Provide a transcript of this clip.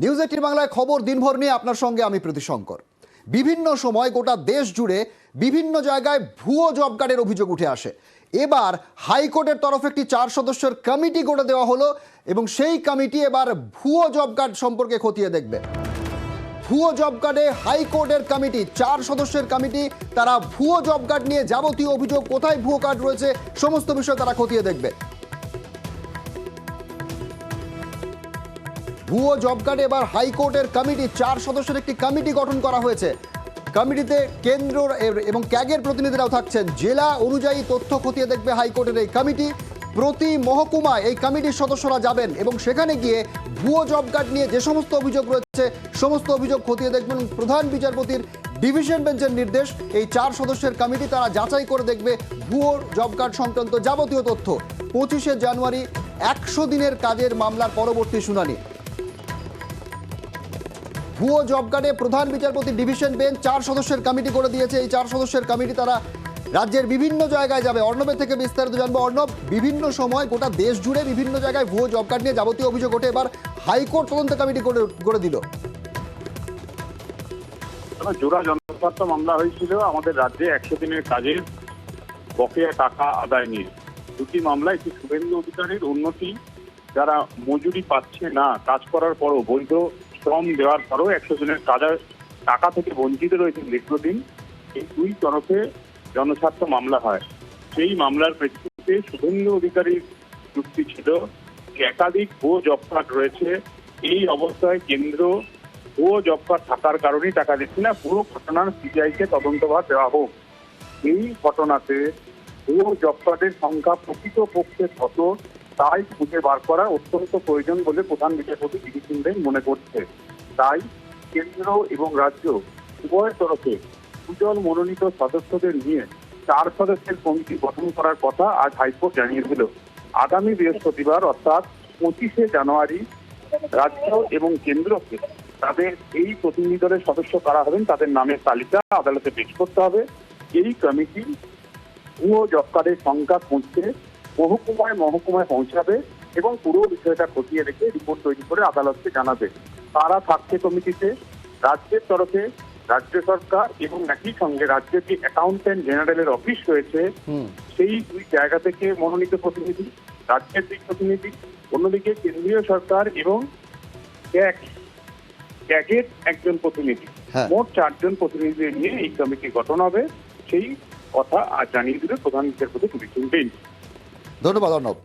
News 18 বাংলায় খবর দিনভর নিয়ে আপনার সঙ্গে আমি প্রীতিশঙ্কর। বিভিন্ন সময় গোটা দেশ জুড়ে বিভিন্ন জায়গায় ভুয়ো জব কার্ডের অভিযোগ উঠে আসে। এবার হাইকোর্টের তরফে একটি 4 সদস্যের কমিটি গড়ে দেওয়া হলো এবং সেই কমিটি এবার ভুয়ো জব কার্ড সম্পর্কে খতিয়ে দেখবে। ভুয়ো জব কার্ডে হাইকোর্টের কমিটি 4 সদস্যের কমিটি, তারা ভুয়ো জব কার্ড নিয়ে যাবতীয় অভিযোগ, কোথায় ভুয়ো কার্ড রয়েছে সমস্ত বিষয় তারা খতিয়ে দেখবে। ভুয়ো জব কার্ডে এবার হাইকোর্টের কমিটি 4 সদস্যের একটি কমিটি গঠন করা হয়েছে। কমিটিতে কেন্দ্র এবং ক্যাগের প্রতিনিধিরাও থাকছেন। জেলা অনুযায়ী তথ্য খতিয়ে দেখবে হাইকোর্টের এই কমিটি। প্রতি মহকুমায় এই কমিটির সদস্যরা যাবেন এবং সেখানে গিয়ে ভুয়ো জব কার্ড নিয়ে যে সমস্ত অভিযোগ রয়েছে সমস্ত অভিযোগ খতিয়ে দেখবেন। প্রধান বিচারপতির ডিভিশন বেঞ্চের নির্দেশ, এই 4 সদস্যের কমিটি তারা যাচাই করে দেখবে ভুয়ো জব কার্ড সংক্রান্ত যাবতীয় তথ্য। 25শে জানুয়ারি 100 দিনের কাজের মামলার পরবর্তী শুনানি। ভুয়ো জব কার্ডে প্রধান বিচারপতি ডিভিশন বেঞ্চ 4 সদস্যের কমিটি করে দিয়েছে। এই 4 সদস্যের কমিটি তারা রাজ্যের বিভিন্ন জায়গায় যাবে। অর্ণবের থেকে বিস্তারিত জানবো। অর্ণব, বিভিন্ন সময় গোটা দেশ জুড়ে বিভিন্ন জায়গায় ভুয়ো জব কার্ড নিয়ে যাবতীয় অভিযোগ ওঠে, এবার হাইকোর্ট তদন্ত কমিটি করে দিল। জোড়া জনস্বার্থ মামলা হয়েছিল আমাদের রাজ্যে 100 দিনের কাজের বকেয়া টাকা আদায় নিয়ে। দুটি মামলা, একটি শুভেন্দু অধিকারীর উন্নতি, যারা মজুরি পাচ্ছে না, কাজ করার পরও বৈধ শ্রম দেওয়ার পরও 100 দিনের কাজের টাকা থেকে বঞ্চিত রয়েছে দীর্ঘদিন। এই দুই তরফে জনস্বার্থ মামলা হয়। সেই মামলার প্রেক্ষিতে শুভেন্দু অধিকারীর যুক্তি ছিল একাধিক ভুয়ো জব কার্ড রয়েছে। এই অবস্থায় কেন্দ্র ভুয়ো জব কার্ড থাকার কারণেই টাকা দিচ্ছে না, পুরো ঘটনার সিবিআইকে তদন্তভার দেওয়া হোক। এই ঘটনাতে ভুয়ো জব কার্ডের সংখ্যা প্রকৃতপক্ষে কত তাই খুঁজে বার করা অত্যন্ত প্রয়োজন বলে প্রধান বিচারপতি ডিভিশন বেঞ্চ মনে করছে। তাই কেন্দ্র এবং রাজ্য উভয় তরফে সুজল মনোনীত সদস্যদের নিয়ে 4 সদস্যের কমিটি গঠন করার কথা আজ হাইকোর্ট জানিয়ে দিল। আগামী বৃহস্পতিবার অর্থাৎ 25শে জানুয়ারি রাজ্য এবং কেন্দ্রকে তাদের এই প্রতিনিধি দলের সদস্য কারা হবেন তাদের নামের তালিকা আদালতে পেশ করতে হবে। এই কমিটি ভুয়ো জব কার্ডের সংখ্যা খুঁজতে মহকুমায় পৌঁছাবে এবং পুরো বিষয়টা খতিয়ে রেখে রিপোর্ট তৈরি করে আদালতকে জানাবে। তারা থাকছে কমিটিতে রাজ্যের তরফে রাজ্য সরকার এবং একই সঙ্গে রাজ্যের যে অ্যাকাউন্ট্যান্ট জেনারেলের অফিস রয়েছে সেই দুই জায়গা থেকে মনোনীত প্রতিনিধি, রাজ্যের দুই প্রতিনিধি, অন্যদিকে কেন্দ্রীয় সরকার এবং ক্যাগের একজন প্রতিনিধি, মোট 4 জন প্রতিনিধি নিয়ে এই কমিটি গঠন হবে। সেই কথা আজ জানিয়ে দিল প্রধান বিচারপতি ডিভিশন বেঞ্চ। ধন্যবাদ অর্ণব।